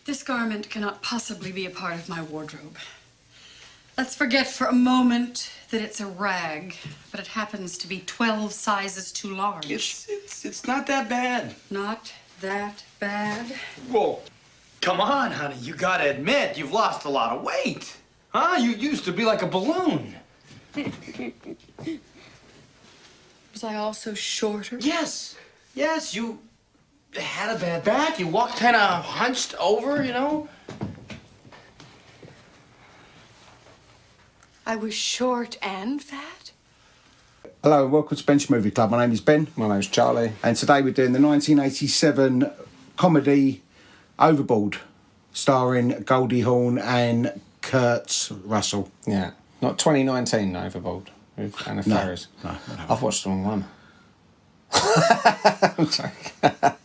This garment cannot possibly be a part of my wardrobe. Let's forget for a moment that it's a rag, but it happens to be 12 sizes too large. It's not that bad. Not that bad? Whoa. Come on, honey. You gotta admit, you've lost a lot of weight. Huh? You used to be like a balloon. Was I also shorter? Yes. Yes, you had a bad back. You walked kind of hunched over, you know? I was short and fat? Hello and welcome to Bench Movie Club. My name is Ben. My name's Charlie. And today we're doing the 1987 comedy Overboard, starring Goldie Hawn and Kurt Russell. Yeah. Not 2019 Overboard with Anna Faris. No. I've watched the wrong one. I'm joking.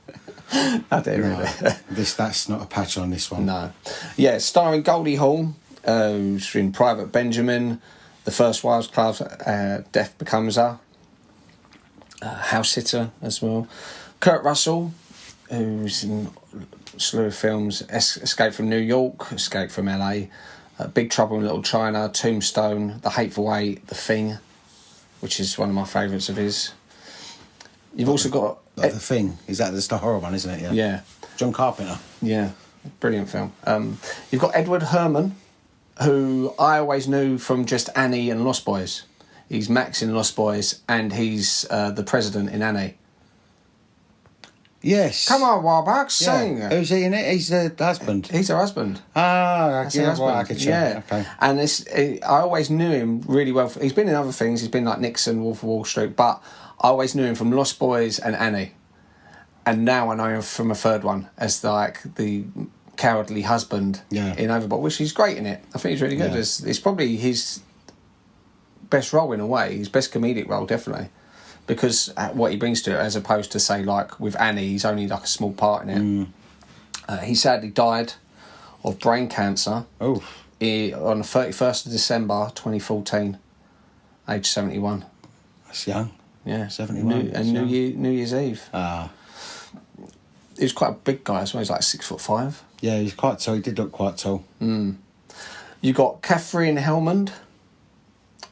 I do really. That's not a patch on this one. No. Yeah, starring Goldie Hawn, who's in Private Benjamin, The First Wives Club, Death Becomes Her, House Sitter as well. Kurt Russell, who's in a slew of films, Escape from New York, Escape from LA, Big Trouble in Little China, Tombstone, The Hateful Eight, The Thing, which is one of my favourites of his. You've also got... The Thing, is that the horror one, isn't it? Yeah. John Carpenter. Yeah, brilliant film. You've got Edward Herrmann, who I always knew from just Annie and Lost Boys. He's Max in Lost Boys, and he's the president in Annie. Yes. Come on, Warbucks, sing. Who's he in it? He's the husband. He's her husband. Ah, That's yeah, her husband. right, I could check. Yeah. Okay. And I always knew him really well. He's been in other things. He's been like Nixon, Wolf of Wall Street, but I always knew him from Lost Boys and Annie. And now I know him from a third one as like the cowardly husband in Overboard, which he's great in it. I think he's really good. Yeah. It's probably his best role in a way, his best comedic role, definitely. Because what he brings to it, as opposed to, say, like with Annie, he's only like a small part in it. He sadly died of brain cancer on the 31st of December 2014, age 71. That's young. Yeah. 71. New Year's Eve. Ah. He was quite a big guy as well. He's like 6'5". Yeah, he's quite tall. He did look quite tall. You got Catherine Helmond,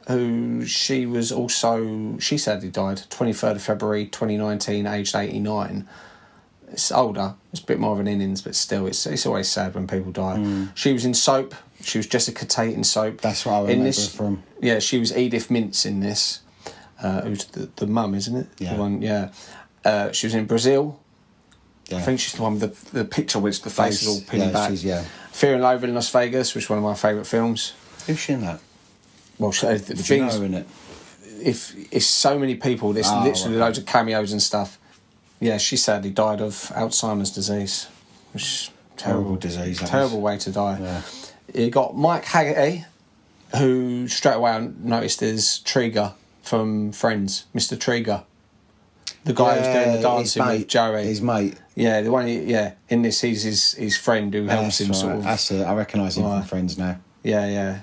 who she sadly died 23rd of February 2019, aged 89. It's older. It's a bit more of an innings, but still, it's always sad when people die. She was in Soap. She was Jessica Tate in Soap. That's what I remember from. Yeah, she was Edith Mintz in this. Who's the mum, isn't it? Yeah. The one, yeah. She was in Brazil. Yeah. I think she's the one with the picture which the face is all pinned back. Fear and Loathing in Las Vegas, which is one of my favourite films. Who's she in that? Well, Would you know in it? If it's so many people, there's literally loads of cameos and stuff. Yeah, she sadly died of Alzheimer's disease, which is Terrible disease. Terrible way to die. Yeah. You got Mike Haggerty, who straight away I noticed is Trigger from Friends, Mr. Trigger. The guy who's doing the dancing with Joey. His mate. Yeah, the one. In this, he's his friend who helps him sort of. I recognise him from Friends now. Yeah.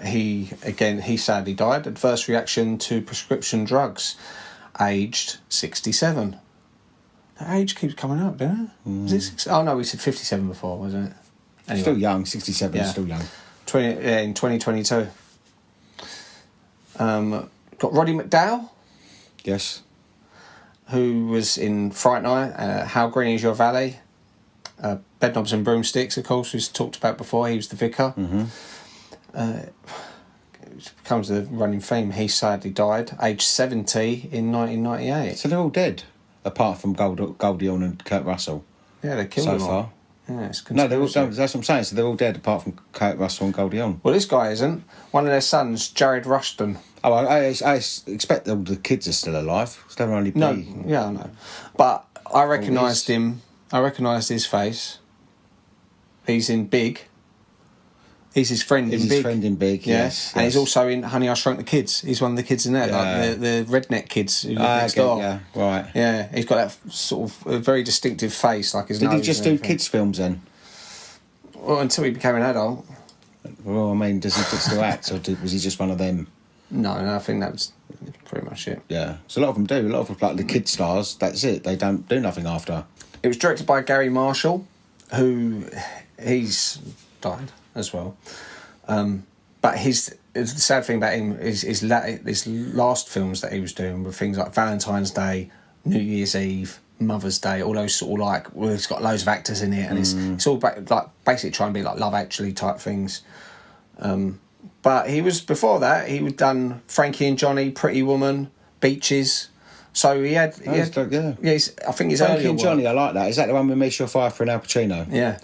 He sadly died. Adverse reaction to prescription drugs, aged 67. That age keeps coming up, doesn't it? Is it oh no, we said 57 before, wasn't it? Anyway. Still young. 67. Yeah. Still young. In 2022. Got Roddy McDowall. Yes. Who was in Fright Night, How Green Is Your Valley, Bedknobs and Broomsticks, of course, who's talked about before. He was the vicar. It becomes the running theme. He sadly died, aged 70 in 1998. So they're all dead, apart from Goldie Hawn and Kurt Russell. Yeah, they killed them so all. far. Yeah, it's no, they're all, that's what I'm saying. So they're all dead, apart from Kurt Russell and Goldie Hawn. Well, this guy isn't. One of their sons, Jared Rushton. Oh, I expect all the kids are still alive. It's never only No, yeah, I know. But I recognised him. I recognised his face. He's in Big. He's his friend in Big. He's his friend in Big, yes. And he's also in Honey, I Shrunk the Kids. He's one of the kids in there, like the redneck kids who live next door. Yeah, right. Yeah, he's got that sort of a very distinctive face, like his nose. Did he just do kids' films then? Well, until he became an adult. Well, I mean, does he still act, or was he just one of them? No, I think that was pretty much it. Yeah, so a lot of them do. A lot of like the kid stars, that's it. They don't do nothing after. It was directed by Garry Marshall, who he's died as well. But the sad thing about him is his last films that he was doing were things like Valentine's Day, New Year's Eve, Mother's Day, all those sort of like, well, it's got loads of actors in it, and it's all like basically trying to be like Love Actually type things. But he was, before that, he had done Frankie and Johnny, Pretty Woman, Beaches. So he had Yeah, I think his Frankie earlier and Johnny, I like that. Is that the one with Michelle Pfeiffer and Al Pacino? Yeah.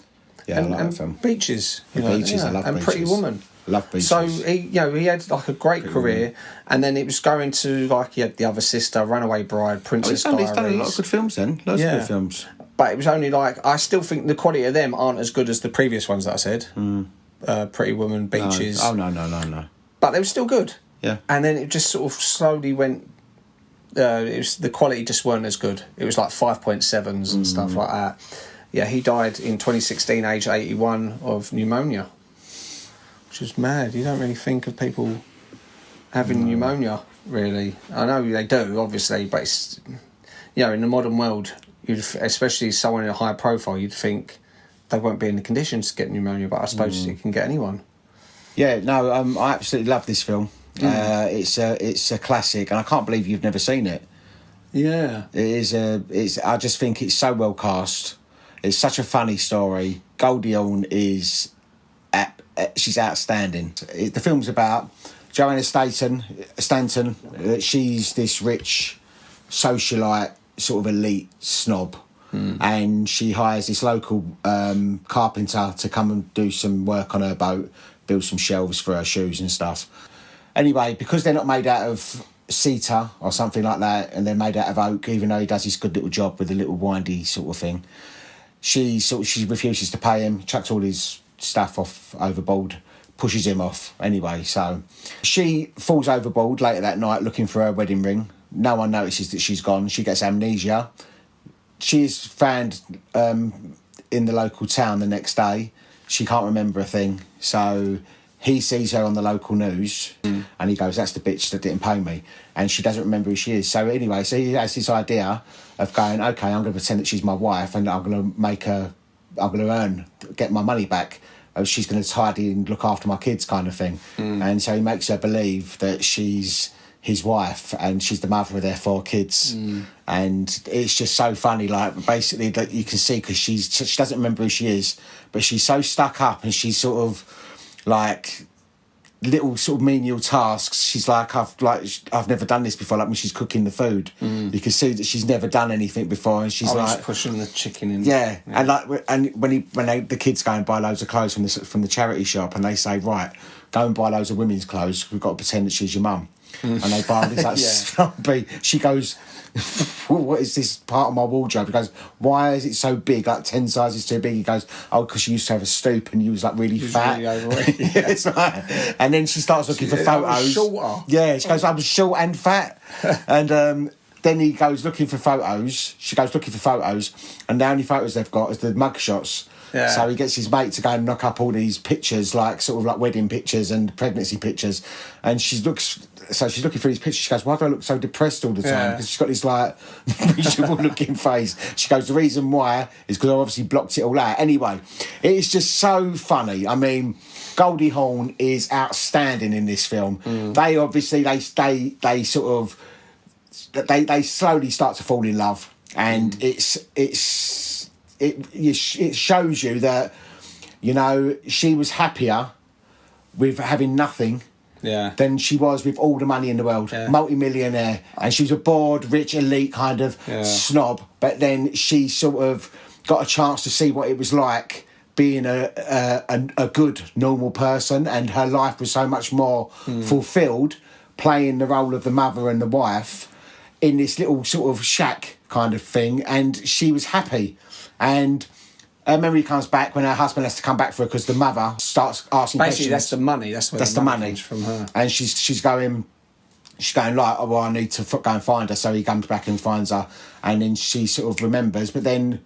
Yeah, I like that film. Beaches, Beaches, I love and Beaches. Pretty Woman. Love Beaches. So he had like a great career, and then it was going to like he had The Other Sister, Runaway Bride, Princess Diaries. He's done a lot of good films then. Loads of good films. But it was only like, I still think the quality of them aren't as good as the previous ones that I said. Pretty Woman, Beaches. No. But they were still good. Yeah. And then it just sort of slowly went. The quality just weren't as good. It was like 5.7s and stuff like that. Yeah, he died in 2016, age 81, of pneumonia, which is mad. You don't really think of people having pneumonia, really. I know they do, obviously, but it's, in the modern world, especially someone in a high profile, you'd think they won't be in the conditions to get pneumonia, but I suppose it can get anyone. Yeah, no, I absolutely love this film. It's a classic, and I can't believe you've never seen it. Yeah, it is. I just think it's so well cast. It's such a funny story. Goldie Hawn is, she's outstanding. The film's about Joanna Stayton. She's this rich socialite, sort of elite snob, and she hires this local carpenter to come and do some work on her boat, build some shelves for her shoes and stuff. Anyway, because they're not made out of cedar or something like that, and they're made out of oak, even though he does this good little job with a little windy sort of thing, she refuses to pay him, chucks all his stuff off overboard, pushes him off anyway. So she falls overboard later that night looking for her wedding ring. No one notices that she's gone. She gets amnesia. She's found in the local town the next day. She can't remember a thing. So he sees her on the local news and he goes, "That's the bitch that didn't pay me." And she doesn't remember who she is. So anyway, so he has this idea of going, okay, I'm going to pretend that she's my wife and I'm going to get my money back. She's going to tidy and look after my kids kind of thing. And so he makes her believe that she's his wife and she's the mother of their 4 kids. And it's just so funny, like basically that you can see, because she doesn't remember who she is, but she's so stuck up and she's sort of like little sort of menial tasks. She's like, I've never done this before. Like when she's cooking the food, you can see that she's never done anything before, and she's like pushing the chicken in. Yeah, and when the kids go and buy loads of clothes from the charity shop, and they say, right, go and buy loads of women's clothes. We've got to pretend that she's your mum, and they buy this like sloppy. She goes, what is this part of my wardrobe? He goes, why is it so big, like 10 sizes too big? He goes, oh, because she used to have a stoop and you was like really fat. Really overweight. Yeah, it's right. And then she starts looking for photos. I was shorter. Yeah, she goes, I was short and fat. And then he goes looking for photos. She goes looking for photos, and the only photos they've got is the mug shots. Yeah. So he gets his mate to go and knock up all these pictures, like sort of like wedding pictures and pregnancy pictures. And she's looking through these pictures. She goes, why do I look so depressed all the time? Because she's got this like miserable looking face. She goes, the reason why is because I obviously blocked it all out. Anyway, it is just so funny. I mean, Goldie Hawn is outstanding in this film. They obviously they sort of they slowly start to fall in love, and it shows you that, you know, she was happier with having nothing than she was with all the money in the world. Multi-millionaire, and she was a bored, rich, elite kind of snob, but then she sort of got a chance to see what it was like being a good, normal person, and her life was so much more fulfilled playing the role of the mother and the wife in this little sort of shack kind of thing, and she was happy. And her memory comes back when her husband has to come back for her because the mother starts asking questions. Basically, that's the money. That's the money comes from her. And she's going like, oh, well, I need to go and find her. So he comes back and finds her, and then she sort of remembers. But then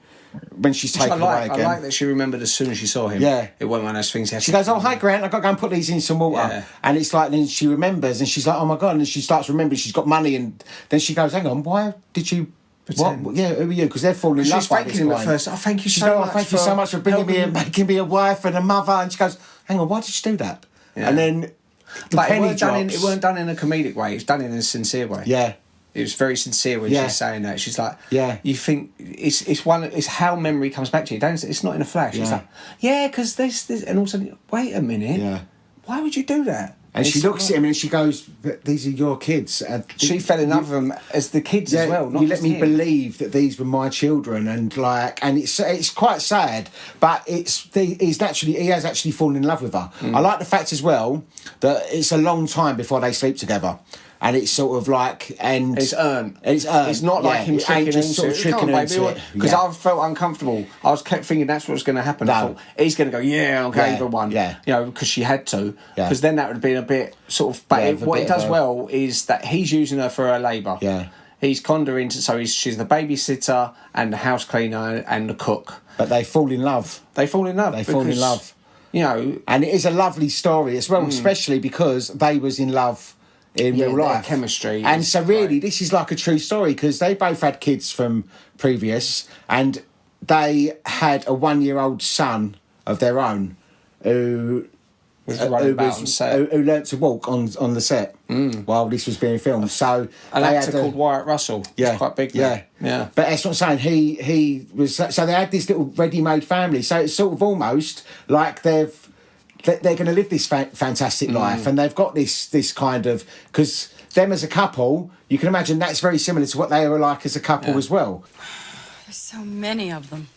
when she's taken away again, I like that she remembered as soon as she saw him. Yeah, it wasn't one of those things. She goes, "Oh, hi, Grant. I've got to go and put these in some water." Yeah. And it's like, then she remembers, and she's like, "Oh my god!" And she starts remembering she's got money, and then she goes, "Hang on, why did you Pretend. What? Yeah, who are you? Because they're falling in love She's by thanking this him point. at first. Oh, thank you She's so like, much. thank you so much for bringing me and making me a wife and a mother. And she goes, hang on, why did you do that? Yeah. And then the But penny it weren't done in a comedic way. It was done in a sincere way. Yeah. It was very sincere when she's saying that. She's like, Yeah. you think it's how memory comes back to you. Don't it's not in a flash. It's Yeah. like, yeah, because this, and also, wait a minute. Yeah. Why would you do that? And she looks at him and she goes, "But these are your kids." She fell in love with them as the kids as well. Not you let just me him. believe that these were my children, and it's quite sad, but he has actually fallen in love with her. I like the fact as well that it's a long time before they sleep together. And it's sort of like, and it's earned. It's earned. It's not like him tricking just sort of tricking her into it. Because I felt uncomfortable. I kept thinking that's what was going to happen. I thought he's going to go, I'll give her one. Yeah. You know, because she had to. Yeah. Because then that would have been a bit sort of. But what it does well is that he's using her for her labour. Yeah. He's conned her into, so she's the babysitter and the house cleaner and the cook. But they fall in love. They fall in love. You know, and it is a lovely story as well, especially because they was in love in real life. Chemistry. And so really, this is like a true story because they both had kids from previous and they had a 1-year-old son of their own who learnt to walk on the set while this was being filmed. So an actor called Wyatt Russell. Yeah, it's quite big. Yeah. But that's what I'm saying. He was so they had this little ready-made family. So it's sort of almost like they're going to live this fantastic life, and they've got this kind of because them as a couple, you can imagine that's very similar to what they were like as a couple as well. There's so many of them.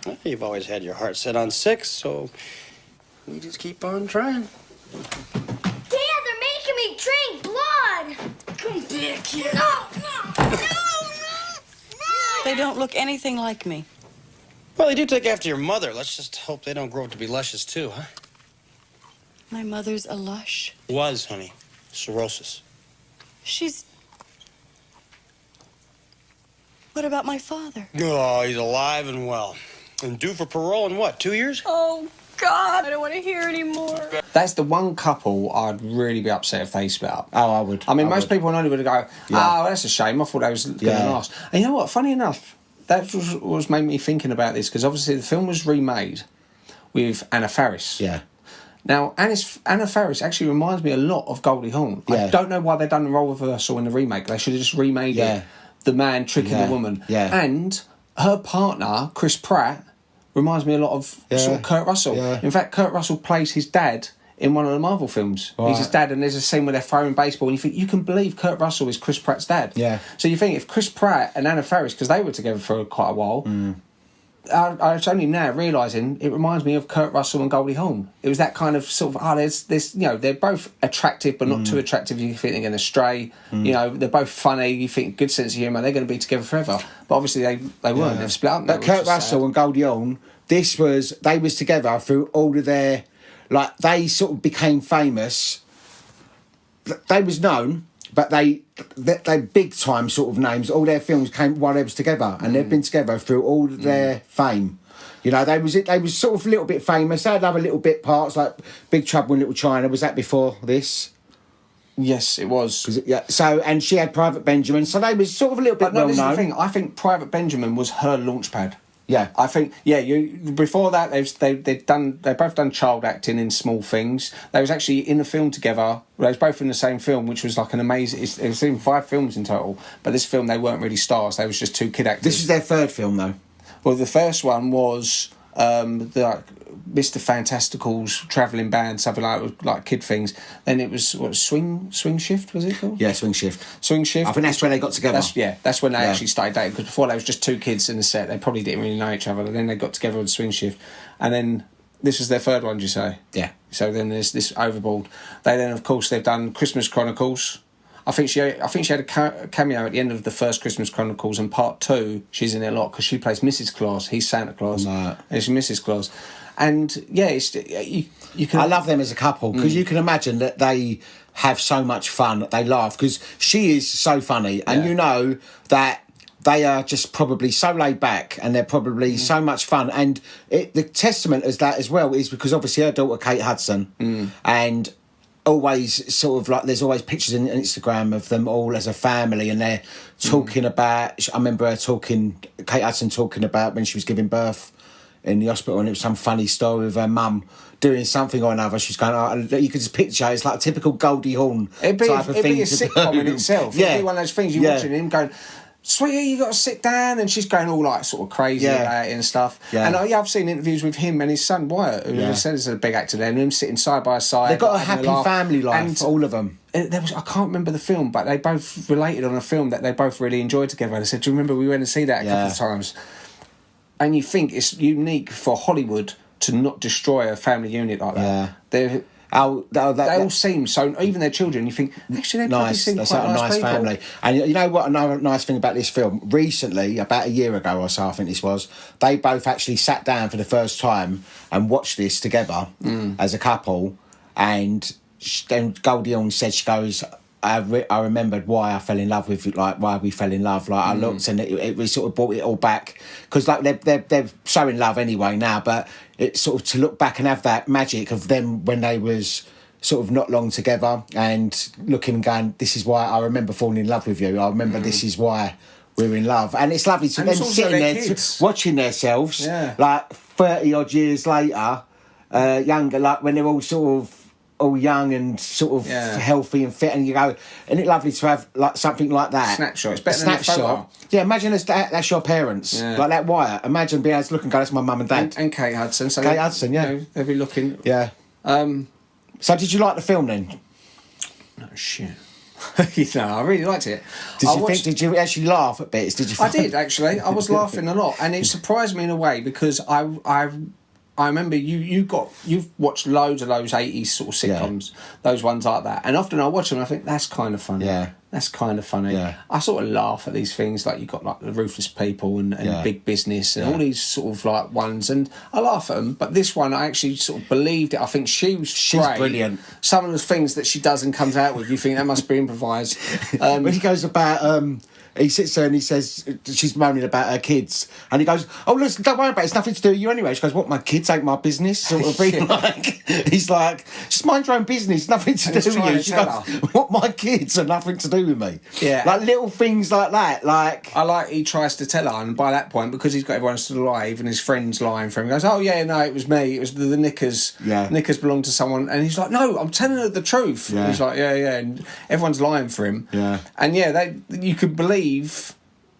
Well, you've always had your heart set on 6, so you just keep on trying. Dad, they're making me drink blood. Come back here. No. They don't look anything like me. Well, they do take after your mother. Let's just hope they don't grow up to be luscious, too, huh? My mother's a lush. Was, honey. Cirrhosis. She's... What about my father? Oh, he's alive and well. And due for parole in what, 2 years? Oh, God, I don't want to hear anymore. That's the one couple I'd really be upset if they split up. Oh, I would. I mean, most people in Hollywood would go, that's a shame. I thought they was going to last. And you know what? Funny enough, that was made me thinking about this because obviously the film was remade with Anna Faris. Yeah. Now, Anna Faris actually reminds me a lot of Goldie Hawn. Yeah. I don't know why they've done the role reversal in the remake. They should have just remade it. The man tricking the woman. Yeah. And her partner, Chris Pratt, reminds me a lot of sort of Kurt Russell. Yeah. In fact, Kurt Russell plays his dad in one of the Marvel films. Right. He's his dad, and there's a scene where they're throwing baseball, and you think, you can believe Kurt Russell is Chris Pratt's dad. Yeah. So you think if Chris Pratt and Anna Faris, because they were together for quite a while, I was only now realising it reminds me of Kurt Russell and Goldie Hawn. It was that kind of sort of, there's you know, they're both attractive but not too attractive. You think they're going to stray. You know, they're both funny. You think good sense of humour. They're going to be together forever. But obviously they weren't. They've split up now. But Kurt Russell and Goldie Hawn, they was together through all of their, like they sort of became famous. They was known, but they big time sort of names. All their films came while they was together, and they've been together through all of their fame. You know, they was sort of a little bit famous. They had other little bit parts like Big Trouble in Little China. Was that before this? Yes, it was. So, and she had Private Benjamin. So they was sort of a little bit well this is known. the thing. I think Private Benjamin was her launchpad. Yeah, I think before that they've both done child acting in small things. They was actually in a film together. They was both in the same film, which was like an amazing. It was in 5 films in total, but this film they weren't really stars. They was just 2 kid actors. This is their 3rd film though. Well, the first one was the Mr. Fantastical's travelling band, something like kid things. Then it was Swing Shift, was it called? Yeah, Swing Shift. Swing Shift. I think that's where they got together. That's when they actually started dating. Because before they was just 2 kids in the set. They probably didn't really know each other. And then they got together with Swing Shift, and then this was their 3rd one. Did you say? Yeah. So then there's this Overboard. Of course, they've done Christmas Chronicles. I think she had a cameo at the end of the first Christmas Chronicles, and part 2 she's in it a lot because she plays Mrs. Claus. He's Santa Claus, and she's Mrs. Claus. And you can. I love them as a couple because you can imagine that they have so much fun. They laugh because she is so funny, and you know that they are just probably so laid back, and they're probably so much fun. And the testament as that as well is because obviously her daughter Kate Hudson and always sort of like there's always pictures on Instagram of them all as a family, and they're talking about. I remember her Kate Hudson talking about when she was giving birth in the hospital, and it was some funny story of her mum doing something or another. She's going, you could just picture it's like a typical Goldie Hawn type of thing. It'd be a sitcom in itself. Yeah. It'd be one of those things you're watching him going, sweetie, you got to sit down, and she's going all like sort of crazy about it and stuff. Yeah. And I've seen interviews with him and his son Wyatt, who said is a big actor there, and him sitting side by side. They've got a having happy laugh. family life, And all of them. I can't remember the film, but they both related on a film that they both really enjoyed together. And they said, do you remember we went and see that a couple of times? And you think it's unique for Hollywood to not destroy a family unit like that. They all seem so. Even their children, you think actually they probably seem quite nice people. Family. And you know what? Another nice thing about this film, recently, about a year ago or so, I think this was, they both actually sat down for the first time and watched this together as a couple. And then Goldie Hawn said, she goes, I remembered why I fell in love with, like, why we fell in love. Like, I looked and it sort of brought it all back. Because, like, they're so in love anyway now, but it's sort of to look back and have that magic of them when they was sort of not long together and looking and going, this is why I remember falling in love with you. I remember this is why we're in love. And it's lovely to them sitting there watching themselves, like 30 odd years later, younger, like when they're all sort of all young and sort of healthy and fit, and you go, isn't it lovely to have like something like that? Snapshot. It's better than a photo. Yeah, imagine that's your parents, like that Wyatt. Imagine being able to look and go, that's my mum and dad. And Kate Hudson. So Kate Hudson, they'll be looking. Yeah. So did you like the film then? No shit. I really liked it. Did you actually laugh at bits? Did you? I did actually. I was laughing a lot, and it surprised me in a way because I remember you've watched loads of those 80s sort of sitcoms, those ones like that, and often I watch them and I think that's kind of funny. Yeah. That's kind of funny. Yeah. I sort of laugh at these things like you've got like the Ruthless People and Big Business and all these sort of like ones, and I laugh at them. But this one, I actually sort of believed it. I think she's great. Brilliant. Some of the things that she does and comes out with, you think that must be improvised. When he goes about, he sits there and he says, she's moaning about her kids, and he goes, oh, listen, don't worry about it, it's nothing to do with you anyway. She goes, what, my kids ain't my business? Sort of thing. Like, he's like, just mind your own business, nothing to do with you. She goes, what, my kids are nothing to do with me. Yeah. Like little things like that. Like, I like he tries to tell her, and by that point, because he's got everyone still alive and his friends lying for him, he goes, oh yeah, no, it was me, it was the knickers. Yeah. Knickers belonged to someone, and he's like, no, I'm telling her the truth. Yeah. And he's like, yeah, and everyone's lying for him. Yeah. And you could believe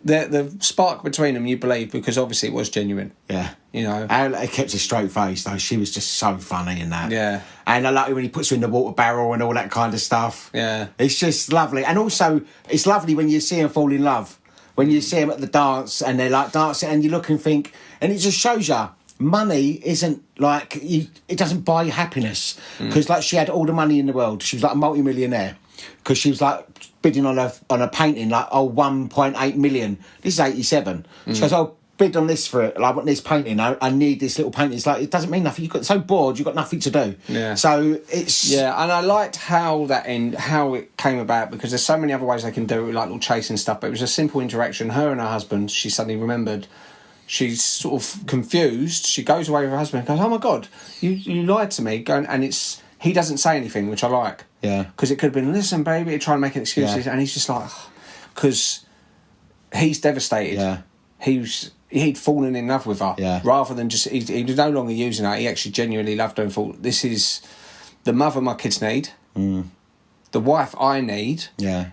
the spark between them, you believe, because obviously it was genuine. Yeah. You know. And it kept a straight face, though. She was just so funny in that. Yeah. And I like it when he puts her in the water barrel and all that kind of stuff. Yeah. It's just lovely. And also, it's lovely when you see them fall in love. When you see them at the dance and they're like dancing and you look and think, and it just shows you, money isn't like, it doesn't buy you happiness. Because like she had all the money in the world. She was like a multi-millionaire. Because she was like bidding on a painting, like, 1.8 million. This is 87. She goes, bid on this for it. Like, I want this painting. I need this little painting. It's like, it doesn't mean nothing. You got so bored, you've got nothing to do. Yeah. So it's... Yeah, and I liked how it came about, because there's so many other ways they can do it, like little chasing stuff, but it was a simple interaction. Her and her husband, she suddenly remembered. She's sort of confused. She goes away with her husband and goes, oh my God, you lied to me. And he doesn't say anything, which I like. Yeah. Because it could have been, listen, baby, trying to make excuses. Yeah. And he's just like, because he's devastated. Yeah. He'd fallen in love with her. Yeah. Rather than just, he was no longer using her. He actually genuinely loved her and thought, this is the mother my kids need. The wife I need. Yeah.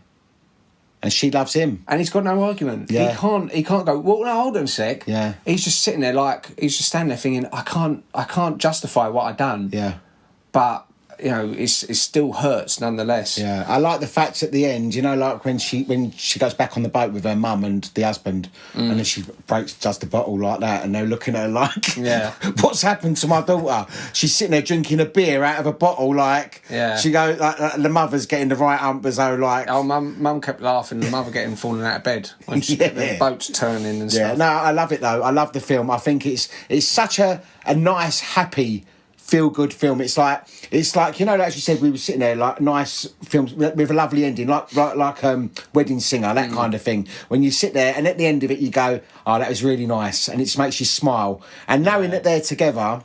And she loves him. And he's got no argument. Yeah. He can't go, well, no, hold on a sec. Yeah. He's just sitting there like, he's just standing there thinking, I can't justify what I've done. Yeah. But, you know, it still hurts nonetheless. Yeah. I like the fact at the end, you know, like when she goes back on the boat with her mum and the husband, and then she does the bottle like that, and they're looking at her like, yeah, what's happened to my daughter? She's sitting there drinking a beer out of a bottle, like, yeah. She goes, like the mother's getting the right ump as though, like... Oh, mum kept laughing, the mother falling out of bed when the boat's turning and stuff. Yeah, no, I love it though. I love the film. I think it's such a nice, happy... feel-good film. It's like, you know, as you said, we were sitting there, like, nice films with a lovely ending, like Wedding Singer, that kind of thing. When you sit there and at the end of it you go, oh, that was really nice, and it just makes you smile. And knowing that they're together,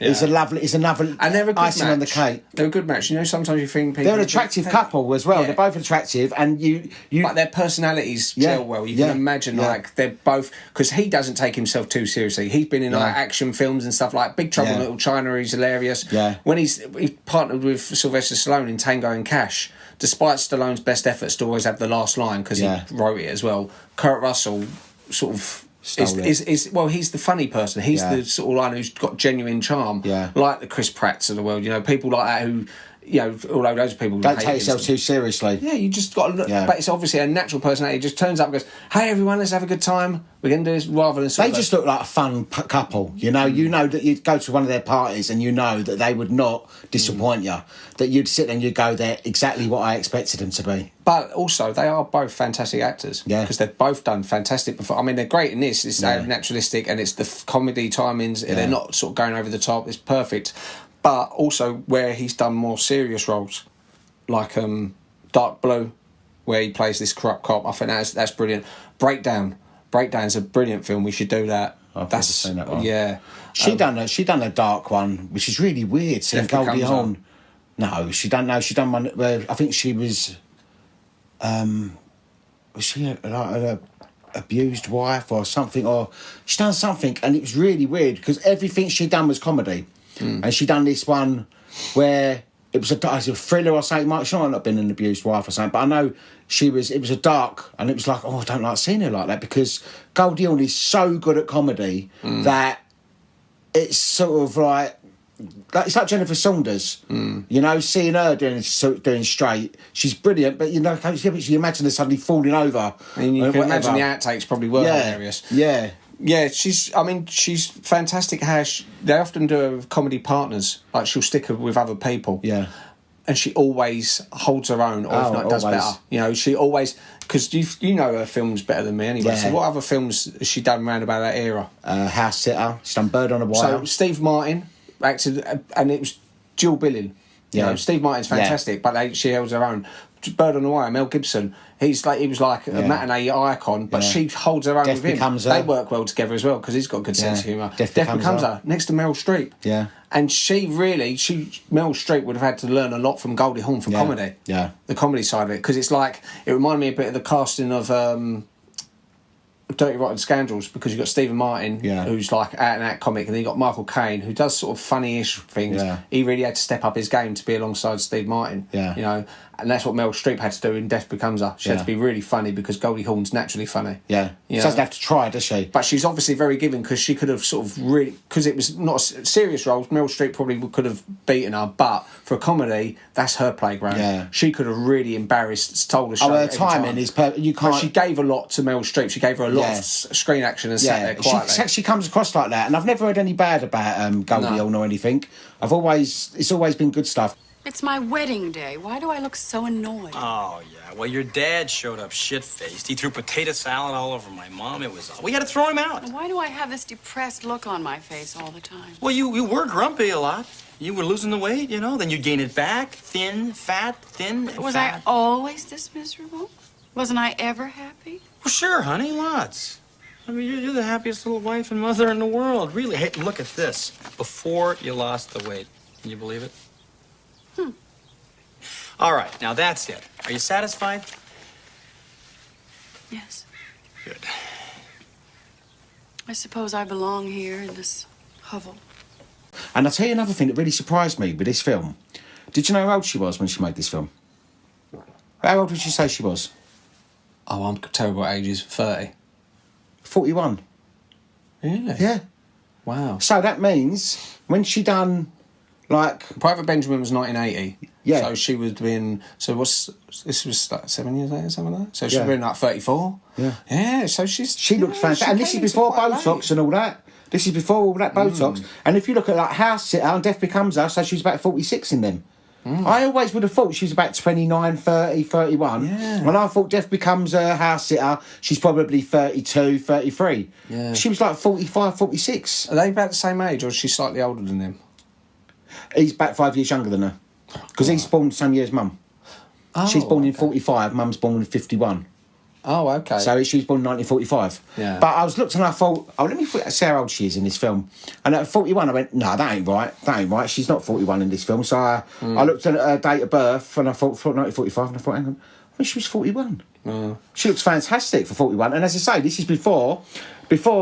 It's another And they're a good icing match. on the cake. They're a good match. You know, sometimes you think people... They're an attractive couple as well. Yeah. They're both attractive, and you. But their personalities Yeah. gel well. You Yeah. can imagine, Yeah. like, they're both... Because he doesn't take himself too seriously. He's been in, like, action films and stuff like Big Trouble in Yeah. Little China. He's hilarious. Yeah. When he partnered with Sylvester Stallone in Tango and Cash, despite Stallone's best efforts to always have the last line, because Yeah. he wrote it as well, Kurt Russell sort of... Stole it. Well, he's the funny person. He's Yeah. the sort of one who's got genuine charm. Yeah. Like the Chris Pratts of the world. You know, people like that who... You know, although those people... Don't hate take yourself too seriously. Yeah, you just got to look. Yeah. But it's obviously a natural personality. He just turns up and goes, "Hey, everyone, let's have a good time. We're going to do this," rather than... They just look like a fun couple, you know. You know that you'd go to one of their parties and you know that they would not disappoint you. That you'd sit there and you'd go, "They're exactly what I expected them to be." But also, they are both fantastic actors. Yeah. Because they've both done fantastic before. I mean, they're great in this. It's naturalistic and it's the comedy timings. They're not sort of going over the top. It's perfect. But also where he's done more serious roles, like Dark Blue, where he plays this corrupt cop. I think that's brilliant. Breakdown's a brilliant film. We should do that. I've never seen that one. Yeah. She done a dark one, which is really weird. Seeing Death Goldie Becomes Hawn. No, she done one where I think she was. Was she like an abused wife or something? Or she done something, and it was really weird because everything she done was comedy, and she done this one where it was a thriller or something. She might not have been an abused wife or something, but I know it was a dark, and it was like, I don't like seeing her like that because Goldie Hawn is so good at comedy that it's sort of like it's like Jennifer Saunders, you know, seeing her doing straight. She's brilliant, but you know, you imagine her suddenly falling over. And you can imagine the outtakes probably were hilarious. Yeah. Yeah, she's fantastic how they often do her with comedy partners. Like, she'll stick her with other people. Yeah. And she always holds her own, or if not, does always. better. You know, she always... Because you know her films better than me anyway. Yeah. So what other films has she done around about that era? House Sitter. She's done Bird on a Wire. So Steve Martin acted... And it was Jill Billing. You know, Steve Martin's fantastic, but she holds her own. Bird on the Wire, Mel Gibson. He was like a matinee icon, but she holds her own Death with him. Becomes Her. They work well together as well because he's got a good sense of humour. Death Becomes Becomes Her next to Meryl Streep. Yeah. And Meryl Streep would have had to learn a lot from Goldie Hawn for comedy. Yeah. The comedy side of it, because it's like it reminded me a bit of the casting of Dirty Rotten Scoundrels, because you've got Stephen Martin, who's like out and out comic, and then you've got Michael Caine, who does sort of funny-ish things. Yeah. He really had to step up his game to be alongside Steve Martin. Yeah. You know, and that's what Meryl Streep had to do in Death Becomes Her. She had to be really funny because Goldie Hawn's naturally funny. Yeah. She You doesn't know? have to try, does she? But she's obviously very giving because she could have sort of really... Because it was not a serious role, Meryl Streep probably could have beaten her, but for a comedy, that's her playground. Yeah. She could have really embarrassed, told the show Her every timing time. is perfect. You can't... But she gave a lot to Meryl Streep. She gave her a lot of screen action and sat there quietly. She comes across like that, and I've never heard any bad about Goldie Hawn or anything. It's always been good stuff. It's my wedding day. Why do I look so annoyed? Oh, yeah. Well, your dad showed up shit-faced. He threw potato salad all over my mom. It was... We had to throw him out. Why do I have this depressed look on my face all the time? Well, you were grumpy a lot. You were losing the weight, you know. Then you gain it back. Thin, fat, thin, and Was fat. I always this miserable? Wasn't I ever happy? Well, sure, honey, lots. I mean, you're the happiest little wife and mother in the world, really. Hey, look at this. Before you lost the weight. Can you believe it? All right, now that's it. Are you satisfied? Yes. Good. I suppose I belong here in this hovel. And I'll tell you another thing that really surprised me with this film. Did you know how old she was when she made this film? How old would you say she was? Oh, I'm terrible at ages. 30. 41. Really? Yeah. Wow. So that means when she done, like... Private Benjamin was 1980. Yeah. So she would have been... So this was like 7 years later, something like that? So she'd Yeah. have been like 34. Yeah. Yeah, so she's... She looked fantastic. And this is before Botox and all that. This is before all that Botox. And if you look at like House Sitter and Death Becomes Her, so she was about 46 in them. I always would have thought she was about 29, 30, 31. Yeah. When I thought Death Becomes Her, House Sitter, she's probably 32, 33. Yeah. She was like 45, 46. Are they about the same age, or is she slightly older than them? He's about 5 years younger than her. Because he's born the same year as Mum. Oh, She's born in okay. 45, Mum's born in 51. Oh, okay. So she was born in 1945. Yeah. But I was looked and I thought, let me see how old she is in this film. And at 41, I went, no, that ain't right. She's not 41 in this film. So I looked at her date of birth and I thought 1945, and I thought, hang on, she was 41. She looks fantastic for 41. And as I say, this is before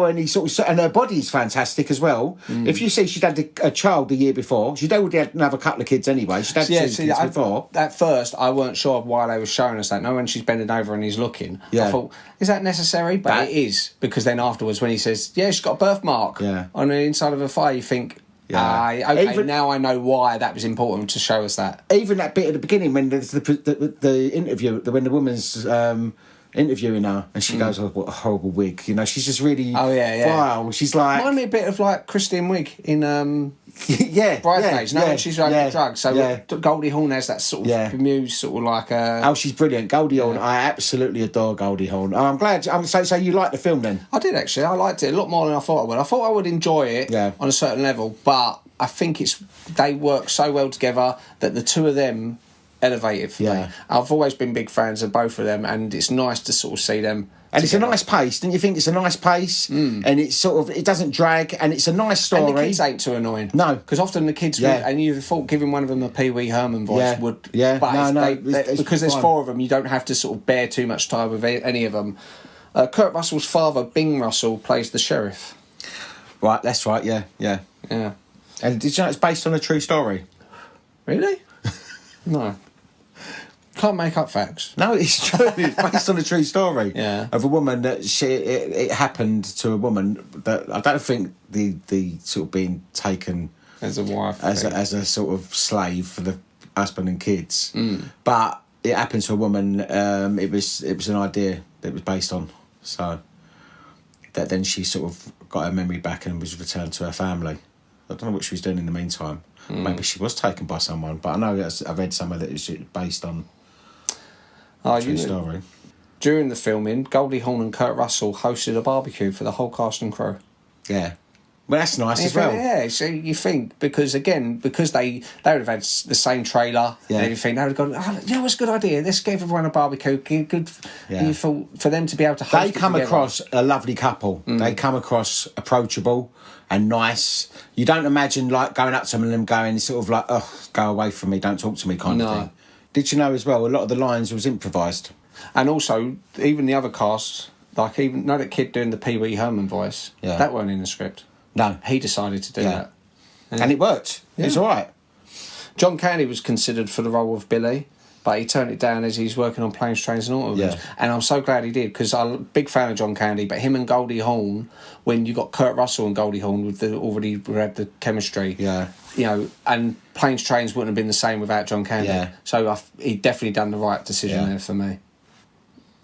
any sort of... And her body's fantastic as well. If you see she'd had a child the year before, she'd already had another couple of kids anyway. She'd had two kids before. At first, I weren't sure why they were showing us that. No, when she's bending over and he's looking, I thought, is that necessary? But it is, because then afterwards when he says, yeah, she's got a birthmark on the inside of her thigh, you think... okay, now I know why that was important to show us that. Even that bit at the beginning when the interview, when the woman's interviewing her and she goes, oh, what a horrible wig. You know, she's just really vile. She's like... Remind me a bit of like Christine Wiig in Bridesmaids, when she's like drugs. So Goldie Hawn has that sort of bemused sort of like... Oh, she's brilliant. Goldie Hawn, I absolutely adore Goldie Hawn. Oh, I'm glad... So you liked the film then? I did actually. I liked it a lot more than I thought I would. I thought I would enjoy it on a certain level, but I think they work so well together that the two of them elevated for me. I've always been big fans of both of them, and it's nice to sort of see them. And it's a nice pace, don't you think? It's a nice pace, and it's sort of, it doesn't drag, and it's a nice story. And the kids ain't too annoying. No. Because often the kids would, and you thought giving one of them a Pee Wee Herman voice would... Yeah, but because there's four of them, you don't have to sort of bear too much time with any of them. Kurt Russell's father, Bing Russell, plays the sheriff. Right, that's right, yeah. And did you know it's based on a true story? Really? No. Can't make up facts. No, it's true. It's based on a true story. Of a woman that it happened to a woman that I don't think the sort of being taken as a wife, as a sort of slave for the husband and kids. But it happened to a woman. It was an idea that it was based on. So that then she sort of got her memory back and was returned to her family. I don't know what she was doing in the meantime. Maybe she was taken by someone, but I know I read somewhere that it was based on a true story. During the filming, Goldie Hawn and Kurt Russell hosted a barbecue for the whole cast and crew. Yeah. Well, that's nice as well. Yeah, so you think, because they would have had the same trailer and everything, they would have gone, what's a good idea? Let's give everyone a barbecue. Good for them to be able to host They come across a lovely couple. They come across approachable and nice. You don't imagine like going up to them and them going sort of like, oh, go away from me, don't talk to me kind of thing. Did you know as well, a lot of the lines was improvised? And also, even the other cast, like that kid doing the Pee Wee Herman voice, that weren't in the script. No. He decided to do that. Yeah. And it worked. It was all right. John Candy was considered for the role of Billy, but he turned it down as he's working on Planes, Trains and Automobiles. Yeah. And I'm so glad he did, because I'm a big fan of John Candy, but him and Goldie Hawn, when you got Kurt Russell and Goldie Hawn with already had the chemistry, you know, and Planes, Trains wouldn't have been the same without John Candy. Yeah. So he definitely done the right decision there for me.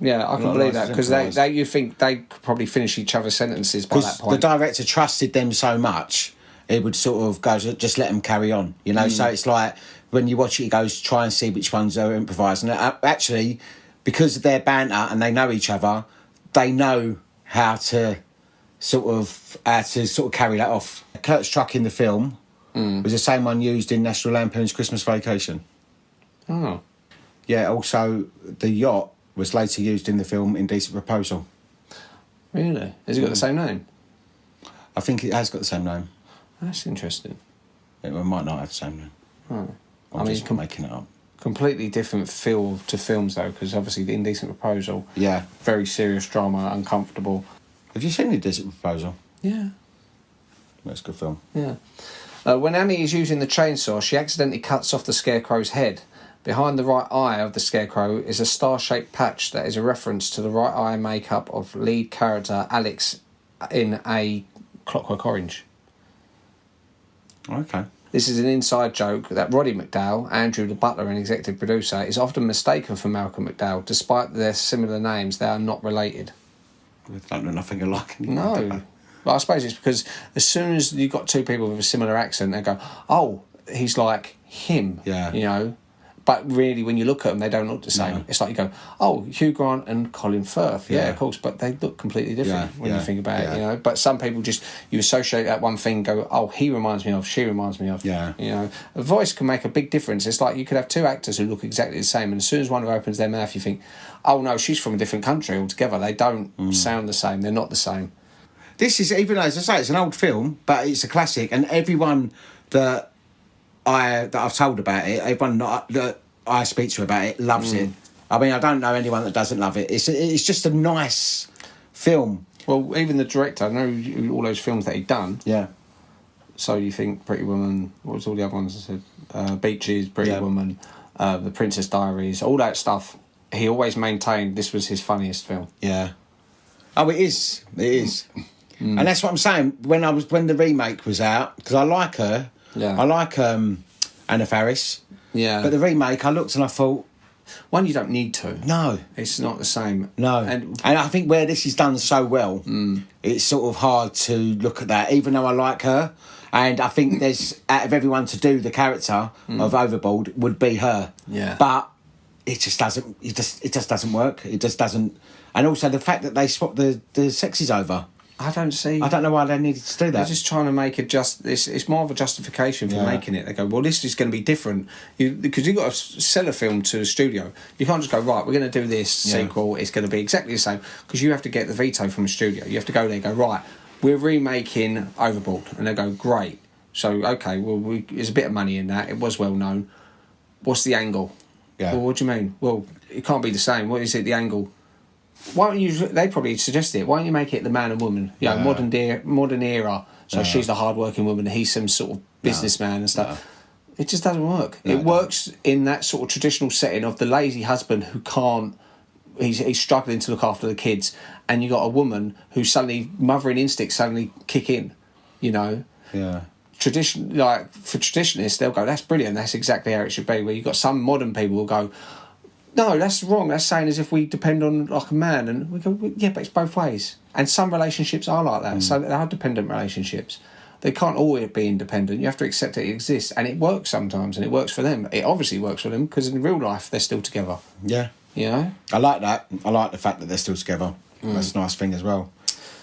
Yeah, I can believe that, because you think they could probably finish each other's sentences by that point. The director trusted them so much, it would sort of go, just let them carry on, you know. So it's like when you watch it, he goes, try and see which ones are improvised. And actually, because of their banter and they know each other, they know how to sort of carry that off. Kurt's truck in the film was the same one used in National Lampoon's Christmas Vacation. Oh, yeah. Also, the yacht was later used in the film Indecent Proposal. Really? Has it got the same name? I think it has got the same name. That's interesting. It might not have the same name. Oh. I'm just making it up. Completely different feel to films, though, because obviously the Indecent Proposal, very serious drama, uncomfortable. Have you seen the Indecent Proposal? Yeah. That's a good film. Yeah. When Annie is using the chainsaw, she accidentally cuts off the Scarecrow's head. Behind the right eye of the Scarecrow is a star-shaped patch that is a reference to the right eye makeup of lead character Alex in A Clockwork Orange. Okay. This is an inside joke that Roddy McDowall, Andrew the butler and executive producer, is often mistaken for Malcolm McDowell. Despite their similar names, they are not related. They don't know nothing alike. No. But I suppose it's because as soon as you've got two people with a similar accent, they go, oh, he's like him, you know. But really, when you look at them, they don't look the same. No. It's like you go, oh, Hugh Grant and Colin Firth. Yeah, of course, but they look completely different when you think about it, you know. But some people just, you associate that one thing, go, oh, he reminds me of, she reminds me of. Yeah. You know, a voice can make a big difference. It's like you could have two actors who look exactly the same, and as soon as one of them opens their mouth, you think, oh, no, she's from a different country altogether. They don't sound the same. They're not the same. This is, even though, as I say, it's an old film, but it's a classic, and everyone that I've told about it, everyone that I speak to about it loves it. I mean, I don't know anyone that doesn't love it. It's just a nice film. Well, even the director, I know all those films that he'd done. Yeah. So you think Pretty Woman, what was all the other ones I said? Beaches, Pretty Woman, The Princess Diaries, all that stuff. He always maintained this was his funniest film. Yeah. Oh, it is. It is. And that's what I'm saying. When the remake was out, because I like her. Yeah. I like Anna Faris. Yeah. But the remake, I looked and I thought, one, you don't need to. no. It's not the same. No. And I think where this is done so well, it's sort of hard to look at that, even though I like her. And I think there's, out of everyone to do the character of Overboard, would be her. Yeah. But it just doesn't, it just doesn't work. It just doesn't. And also the fact that they swap the sexes over. I don't know why they needed to do that. They're just trying to make it's more of a justification for making it. They go, well, this is going to be different. Because you've got to sell a film to the studio. You can't just go, right, we're going to do this sequel, it's going to be exactly the same. Because you have to get the veto from the studio. You have to go there and go, right, we're remaking Overboard. And they go, great. So, okay, well, there's a bit of money in that. It was well known. What's the angle? Yeah. Well, what do you mean? Well, it can't be the same. What is it, the angle? Why don't you? They probably suggest it. Why don't you make it the man and woman? You know, modern era. So she's the hard-working woman. He's some sort of businessman and stuff. It just doesn't work. It works in that sort of traditional setting of the lazy husband who can't. He's struggling to look after the kids, and you got a woman who suddenly mothering instincts suddenly kick in. You know. Yeah. For traditionalists, they'll go, "That's brilliant. That's exactly how it should be." Where you got some modern people who go, no, that's wrong. That's saying as if we depend on like a man. And we go, yeah, but it's both ways. And some relationships are like that. So they are dependent relationships. They can't always be independent. You have to accept it exists. And it works sometimes, and it works for them. It obviously works for them because in real life, they're still together. Yeah. You know? I like that. I like the fact that they're still together. That's a nice thing as well.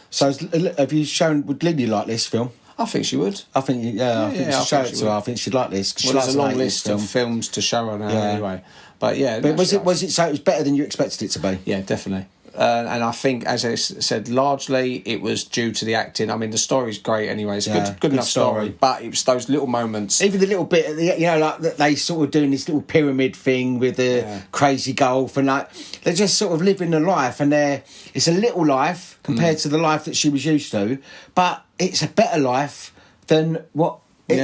So have you shown, would Lily like this film? I think she would. I think, I think she'd show it to her. I think she'd like this. Well, there's a long list of films to show her now anyway. But yeah. But was it so it was better than you expected it to be? Yeah, definitely. And I think, as I said, largely it was due to the acting. I mean, the story's great anyway. It's good enough story. But it was those little moments. Even the little bit, like they sort of doing this little pyramid thing with the crazy golf, and like they're just sort of living the life, and it's a little life compared to the life that she was used to, but it's a better life than what.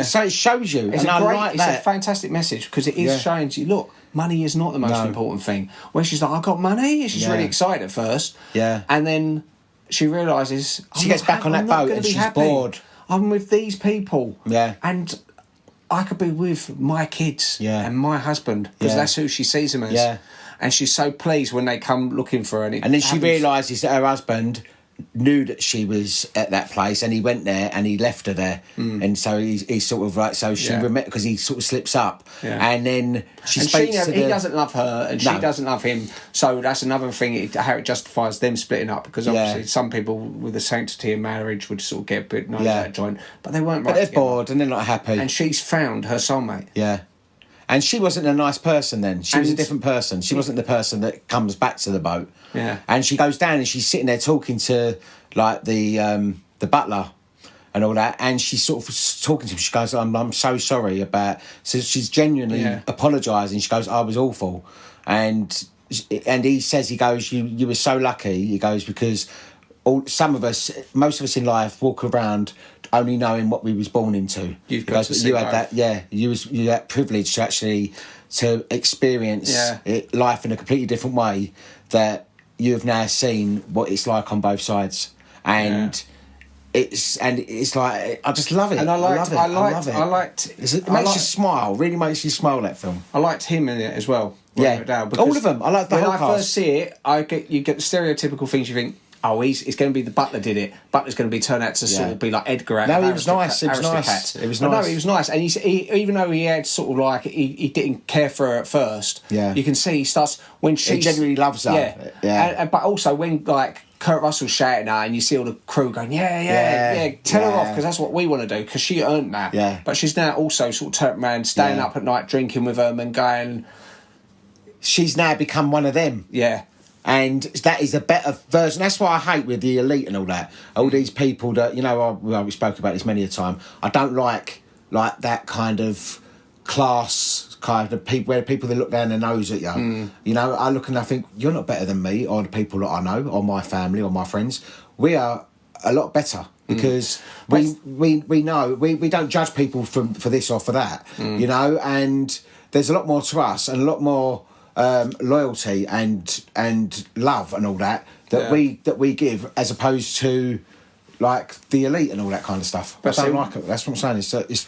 So it shows you, it's a fantastic message because it is showing to you, look, money is not the most important thing. When she's like, I got money, and she's really excited at first. Yeah. And then she realises she gets back on that boat and she's bored. I'm with these people. Yeah. And I could be with my kids and my husband because that's who she sees them as. Yeah. And she's so pleased when they come looking for her. And then she realises that her husband knew that she was at that place, and he went there and he left her there, and so he's sort of like, so she because he sort of slips up, and then he doesn't love her, and she doesn't love him. So that's another thing how it justifies them splitting up, because obviously some people with the sanctity of marriage would sort of get a bit nose out of joint, but they weren't. But they're bored and they're not happy. And she's found her soulmate. Yeah. And she wasn't a nice person then. She was a different person. She wasn't the person that comes back to the boat. Yeah. And she goes down and she's sitting there talking to, like, the butler and all that. And she's sort of talking to him. She goes, I'm so sorry about... So she's genuinely apologising. She goes, I was awful. And he says, he goes, you were so lucky. He goes, because... most of us in life walk around only knowing what we was born into. You had that privilege to actually experience life in a completely different way, that you have now seen what it's like on both sides, and it's like I just love it. And I liked it. It makes you smile. Really makes you smile. That film. I liked him in it as well. Yeah, all of them. I like the whole cast. When I first see it, you get the stereotypical things you think. oh, it's going to be the butler did it. Butler's going to be turned out to sort of be like Edgar out No, of he was nice. It was nice. Aristocats. It was But nice. No, he was nice. And he even though he had sort of like, he didn't care for her at first, you can see he starts, when she... He genuinely loves her. Yeah. But also when, like, Kurt Russell's shouting at her and you see all the crew going, tell her off, because that's what we want to do, because she earned that. Yeah. But she's now also sort of turned around, staying up at night, drinking with them and going... She's now become one of them. Yeah. And that is a better version. That's what I hate with the elite and all that. All these people that, you know, we spoke about this many a time. I don't like that kind of class kind of people, where people that look down their nose at you. You know, I look and I think, you're not better than me or the people that I know or my family or my friends. We are a lot better because we know, we don't judge people for this or for that, you know, and there's a lot more to us and a lot more loyalty and love and all that we give, as opposed to like the elite and all that kind of stuff. But I don't like it. That's what I'm saying. It's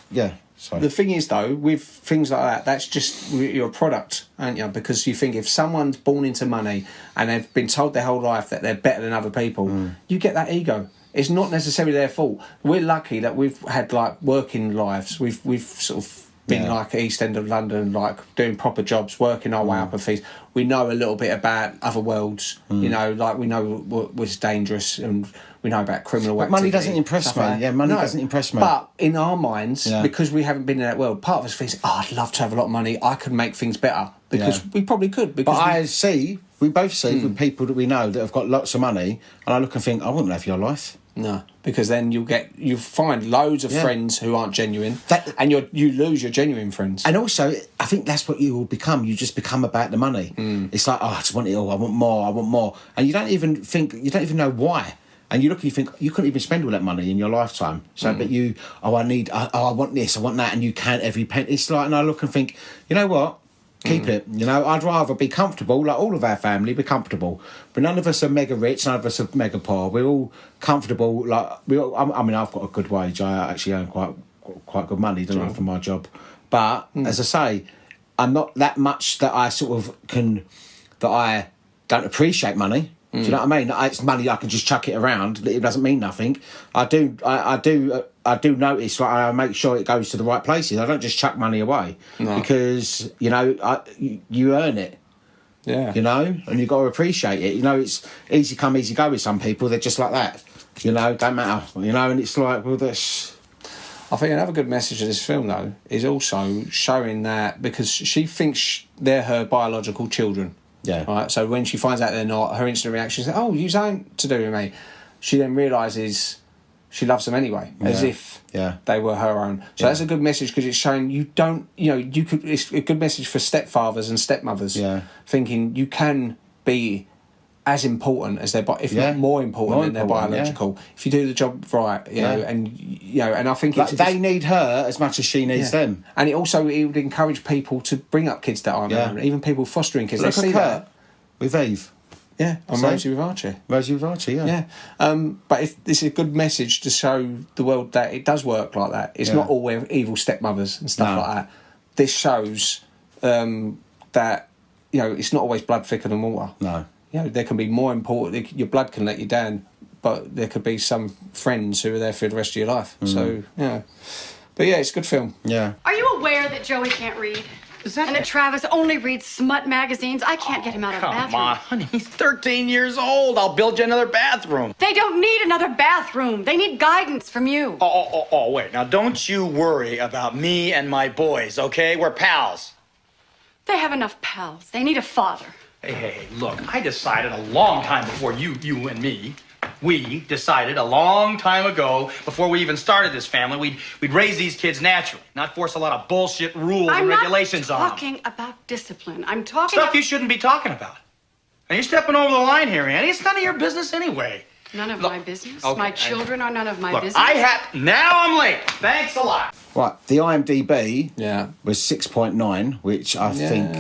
sorry. The thing is, though, with things like that, that's just you're a product, aren't you? Because you think if someone's born into money and they've been told their whole life that they're better than other people, you get that ego. It's not necessarily their fault. We're lucky that we've had like working lives. We've sort of been like East End of London, like doing proper jobs, working our way up and things. We know a little bit about other worlds, you know, like we know what's dangerous and we know about criminal activity. Money doesn't impress me. Like Money doesn't impress me. But in our minds, because we haven't been in that world, part of us thinks, I'd love to have a lot of money. I could make things better. Because we probably could. Because we both see with people that we know that have got lots of money, and I look and think, I wouldn't have your life. No, because then you find loads of friends who aren't genuine, and you lose your genuine friends. And also, I think that's what you will become. You just become about the money. It's like, I just want it all. I want more, and you don't even know why. And you look and you think, you couldn't even spend all that money in your lifetime. So, but I want this, I want that, and you can't every penny. It's like, and I look and think, you know what? Keep it. You know, I'd rather be comfortable, like all of our family, be comfortable. But none of us are mega rich, none of us are mega poor. We're all comfortable. Like I mean, I've got a good wage. I actually earn quite good money, don't I, for my job. But as I say, I'm not that much that I sort of that I don't appreciate money. Do you know what I mean? It's money I can just chuck it around. It doesn't mean nothing. I do notice. Like, I make sure it goes to the right places. I don't just chuck money away because you know you earn it. Yeah. You know, and you've got to appreciate it. You know, it's easy come, easy go with some people. They're just like that. You know, don't matter. You know, and it's like, well, this. I think another good message of this film, though, is also showing that because she thinks they're her biological children. Yeah. Right. So when she finds out they're not, her instant reaction is, "Oh, you ain't to do with me." She then realises she loves them anyway, as if they were her own. So that's a good message because it's showing you don't, you know, you could. It's a good message for stepfathers and stepmothers. Yeah. Thinking you can be as important as their, if not more important than their biological. If you do the job right, you know, and I think like they need her as much as she needs them. And it would encourage people to bring up kids that aren't around, even people fostering kids. Look, they see that with Eve. Yeah, and Rosie with Archie. Yeah. But it's a good message to show the world that it does work like that. It's not all evil stepmothers and stuff like that. This shows that, you know, it's not always blood thicker than water. No. You know, there can be more important. Your blood can let you down, but there could be some friends who are there for the rest of your life. So, yeah. But yeah, it's a good film. Yeah. Are you aware that Joey can't read? And that Travis only reads smut magazines? I can't get him out of the bathroom. Come on, honey. He's 13 years old. I'll build you another bathroom. They don't need another bathroom. They need guidance from you. Oh, wait. Now, don't you worry about me and my boys, okay? We're pals. They have enough pals. They need a father. Hey, look, I decided a long time before you and me, we decided a long time ago, before we even started this family, we'd raise these kids naturally, not force a lot of bullshit rules and regulations on them. I'm not talking about discipline. I'm talking stuff you shouldn't be talking about. And you're stepping over the line here, Annie. It's none of your business anyway. None of my business? Okay, my children are none of my business? Now I'm late. Thanks a lot. Right, the IMDb was 6.9, which I think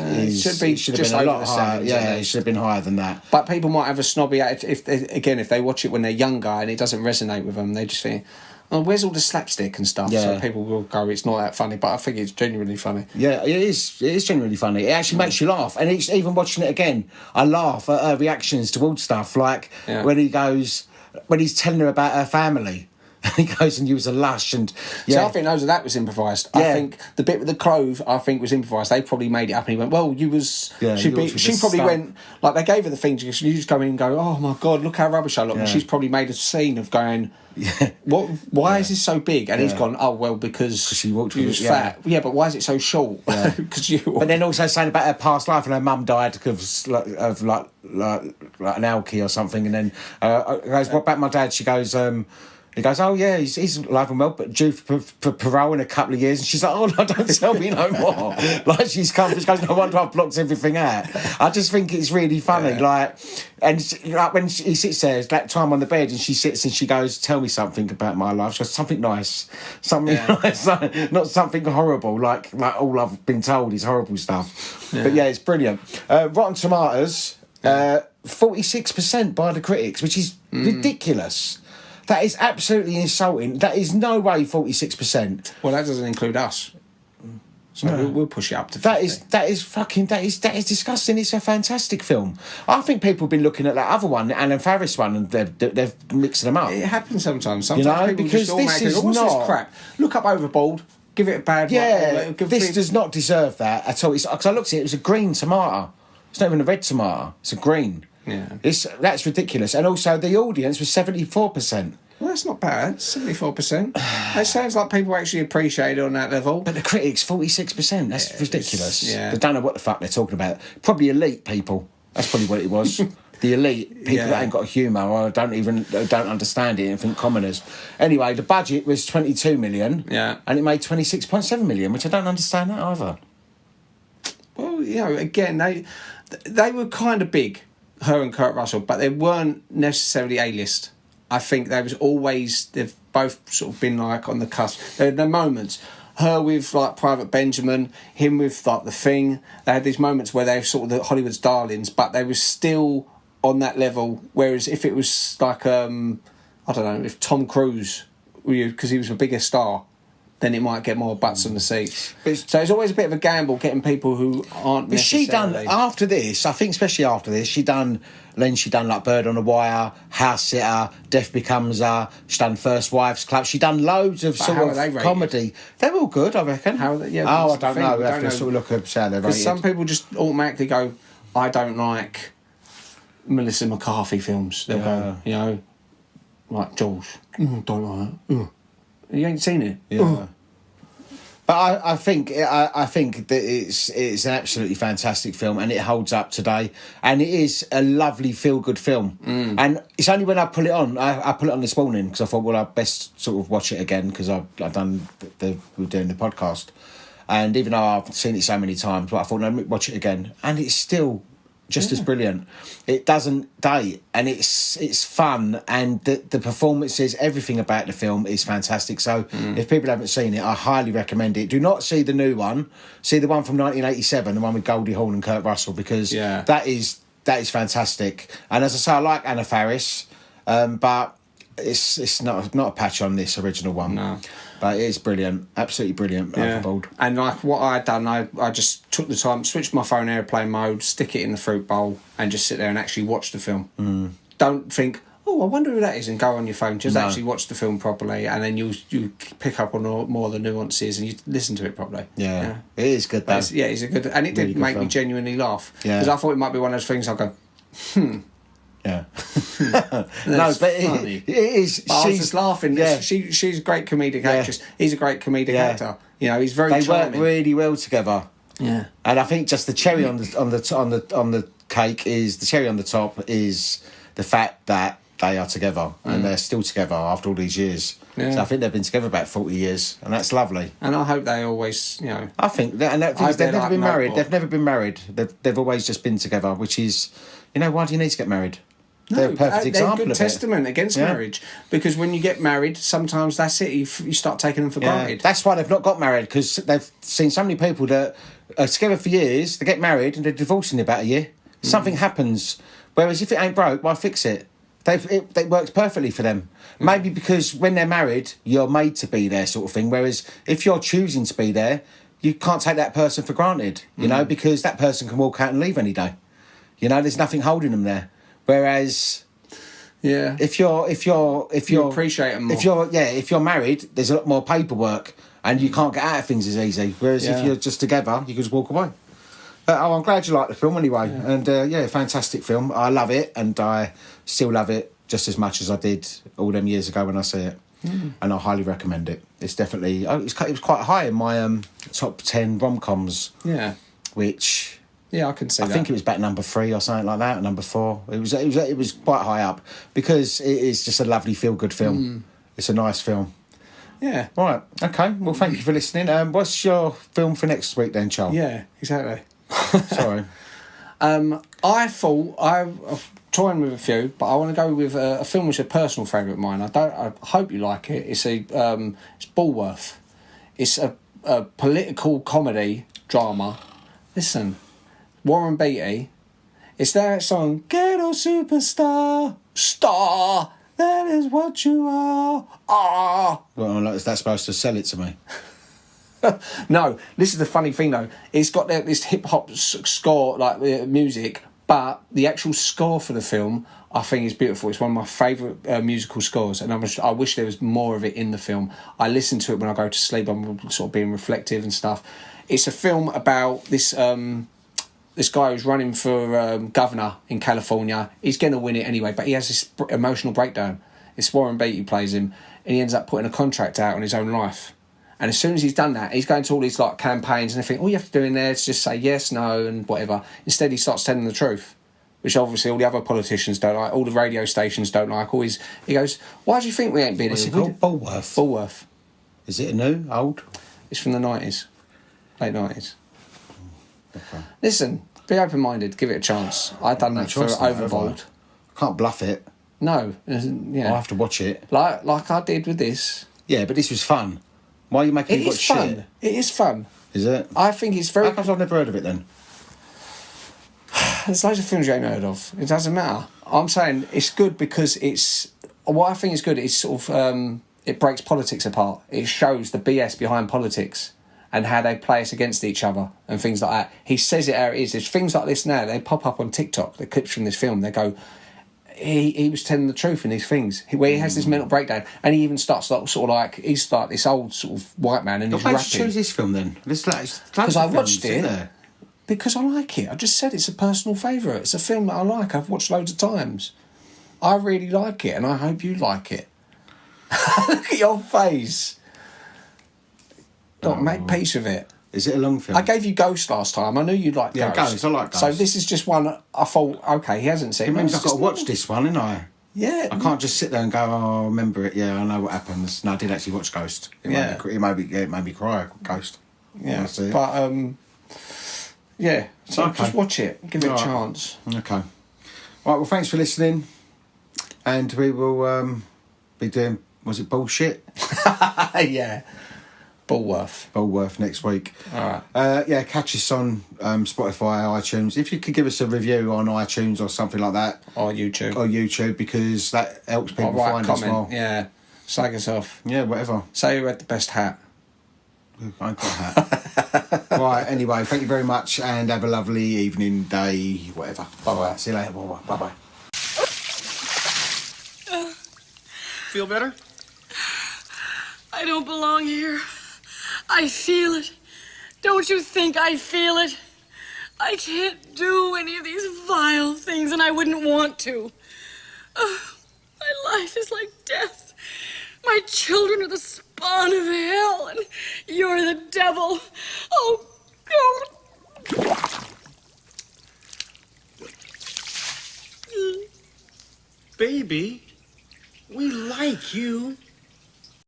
should have been a lot higher. Yeah, it should have been higher than that. But people might have a snobby attitude if they watch it when they're younger and it doesn't resonate with them. They just think, Oh, where's all the slapstick and stuff? Yeah. So people will go, it's not that funny, but I think it's genuinely funny. Yeah, it is. It is genuinely funny. It actually makes you laugh, and it's, even watching it again, I laugh at her reactions towards stuff, like when he's telling her about her family. He goes, and you was a lush, and So I think that was improvised. I think the bit with the clove, was improvised. They probably made it up, and he went, "Well, you was." Yeah, she probably went like they gave her the thing. You just go in and go, "Oh my god, look how rubbish I look." Yeah. And she's probably made a scene of going, "What? Why is this so big?" And he's gone, "Oh well, because she walked you with was it, fat." Yeah, but why is it so short? Yeah. Because you. But then also saying about her past life, and her mum died of like an alky or something, and then goes, "What about my dad?" She goes, he goes, "Oh yeah, he's alive and well, but due for parole in a couple of years." And she's like, "Oh no, don't tell me no more." Like she's come, she goes, "No wonder I've blocked everything out." I just think it's really funny, like when he sits there, it's that time on the bed, and she sits and she goes, "Tell me something about my life." She goes, "Something nice, nice, not something horrible, like all I've been told is horrible stuff." Yeah. But yeah, it's brilliant. Rotten Tomatoes, 46% by the critics, which is ridiculous. That is absolutely insulting. That is no way 46%. Well, that doesn't include us. So we'll push it up to 50. That is disgusting. It's a fantastic film. I think people have been looking at that other one, the Alan Farris one, and they've mixed them up. It happens sometimes. Sometimes people because just this is what's not this crap? Look up Overboard. Give it a bad. This does not deserve that at all. Because I looked at it, it was a green tomato. It's not even a red tomato. It's a green. Yeah, that's ridiculous. And also, the audience was 74%. Well, that's not bad. 74%. That sounds like people actually appreciate it on that level. But the critics, 46%. That's ridiculous. Yeah. They don't know what the fuck they're talking about. Probably elite people. That's probably what it was. The elite people that ain't got humour or don't understand it and think commoners. Anyway, the budget was 22 million. Yeah. And it made 26.7 million, which I don't understand that either. Well, again, they were kind of big, her and Kurt Russell, but they weren't necessarily A-list. I think they've both sort of been like on the cusp. There are the moments. Her with like Private Benjamin, him with like The Thing. They had these moments where they were sort of the Hollywood's darlings, but they were still on that level. Whereas if it was like I don't know, if Tom Cruise, because he was a bigger star, then it might get more butts on the seats. So it's always a bit of a gamble getting people who aren't necessarily... But she done, after this, I think especially after this, she done like Bird on the Wire, House Sitter, Death Becomes Her, she done First Wives Club, she done loads of sort of comedy. They're all good, I reckon. How are they? Yeah, I don't know. We have to sort of look at how they're rated. Because some people just automatically go, I don't like Melissa McCarthy films. They'll go, like Jaws. Don't like it. You ain't seen it. Yeah. But I think that it's an absolutely fantastic film, and it holds up today, and it is a lovely feel good film. And it's only when I put it on, I put it on this morning because I thought, well, I'd best sort of watch it again because I've done we're doing the podcast, and even though I've seen it so many times, but I thought, no, watch it again, and it's still just as brilliant. It doesn't date, and it's fun, and the performances, everything about the film is fantastic. So if people haven't seen it, I highly recommend it. Do not see the new one. See the one from 1987, the one with Goldie Hawn and Kurt Russell, because that is fantastic. And as I say, I like Anna Faris, but it's not a patch on this original one. No. But it is brilliant, absolutely brilliant. Overboard. And like what I had done, I just took the time, switched my phone airplane mode, stick it in the fruit bowl, and just sit there and actually watch the film. Don't think, oh, I wonder who that is, and go on your phone. Just actually watch the film properly, and then you pick up on more of the nuances, and you listen to it properly. Yeah. It is good though. It's a good, and it Really did good make me film. genuinely laugh Yeah. because I thought it might be one of those things. I go, Yeah. That's funny. It is. But I was just laughing. Yeah. She's a great comedic actress. He's a great comedic actor. He's very They charming. work really well together. Yeah. And I think just the cherry on the cake is the cherry on the top is the fact that they are together and they're still together after all these years. Yeah. So I think they've been together about 40 years, and that's lovely. And I hope they always, I think that, and that I hope they've they're never like been married. Notebook. They've never been married. They've always just been together, which is, why do you need to get married? They're a perfect example they're a good of testament against marriage, because when you get married, sometimes that's it. You start taking them for it. granted. That's why they've not got married, because they've seen so many people that are together for years, they get married and they're divorcing in about a year. Something happens. Whereas if it ain't broke, why fix it? It works perfectly for them. Maybe because when they're married, you're made to be there, sort of thing. Whereas if you're choosing to be there, you can't take that person for granted, you know, because that person can walk out and leave any day. You know, there's nothing holding them there. Whereas, Yeah. if you're You appreciate them more. if you're married, there's a lot more paperwork and you can't get out of things as easy. Whereas if you're just together, you can just walk away. But I'm glad you liked the film anyway. Yeah. And fantastic film. I love it, and I still love it just as much as I did all them years ago when I see it. And I highly recommend it. It's definitely it was quite high in my top 10 rom-coms. Yeah. Which I can see that. I think it was about number 3 or something like that, or number 4. It was quite high up because it is just a lovely feel-good film. It's a nice film. Yeah. Right. Okay. Well, thank you for listening. What's your film for next week then, Charles? Yeah, exactly. Sorry. I thought I'm toying with a few, but I want to go with a film which is a personal favourite of mine. I hope you like it. It's Bulworth. It's a political comedy drama. Listen, Warren Beatty. It's that song, Ghetto Superstar, Star. That is what you are. Ah. Well, is that supposed to sell it to me? No, this is the funny thing though. It's got this hip hop score, like music, but the actual score for the film, I think, is beautiful. It's one of my favourite musical scores, and I wish there was more of it in the film. I listen to it when I go to sleep. I'm sort of being reflective and stuff. It's a film about this guy who's running for governor in California. He's going to win it anyway, but he has this emotional breakdown. It's Warren Beatty who plays him, and he ends up putting a contract out on his own life. And as soon as he's done that, he's going to all these like campaigns and everything. All you have to do in there is just say yes, no, and whatever. Instead, he starts telling the truth, which obviously all the other politicians don't like, all the radio stations don't like. He goes, "Why do you think we ain't been What's here?" it called? Bulworth. Bulworth. Is it new, old? It's from the 90s, late 90s. Okay. Listen, be open-minded, give it a chance. I've done that for Overboard. I can't bluff it. No, yeah. I'll have to watch it. Like I did with this. Yeah, but this was fun. Why are you making me watch fun. shit? It is fun. Is it? I think it's very... How come I've never heard of it then? There's loads of films you ain't heard of. It doesn't matter. I'm saying it's good because it's... What I think is good is sort of... it breaks politics apart. It shows the BS behind politics and how they play us against each other and things like that. He says it how it is. There's things like this now, they pop up on TikTok, the clips from this film, they go... He was telling the truth in these things, where he has this mental breakdown, and he even starts like, sort of like, he's like this old sort of white man, and he's Why rapping. did you choose this film then? Because I watched it. Because I like it. I just said it's a personal favourite. It's a film that I like. I've watched loads of times. I really like it, and I hope you like it. Look at your face. Don't make peace with it. Is it a long film? I gave you Ghost last time. I knew you'd like Ghost. Yeah, Ghost. I like Ghost. So this is just one I thought, okay, he hasn't seen it. It means I've got to watch this one, ain't I? Yeah. I can't just sit there and go, oh, I remember it. Yeah, I know what happens. No, I did actually watch Ghost. It made me cry, Ghost. Yeah. But, yeah. So just watch it. Give it a chance. Okay. All right, well, thanks for listening. And we will be doing, was it Bullshit? Yeah. Bulworth next week. All right. Catch us on Spotify, iTunes. If you could give us a review on iTunes or something like that. Or YouTube. Because that helps people find us more. Yeah. Slag us off. Yeah, whatever. Say who had the best hat. I ain't got a hat. Right, anyway, thank you very much and have a lovely evening, day, whatever. Bye-bye. See you later. Bye-bye. Feel better? I don't belong here. I feel it. Don't you think I feel it? I can't do any of these vile things, and I wouldn't want to. My life is like death. My children are the spawn of hell, and you're the devil. Oh, God. Baby, we like you.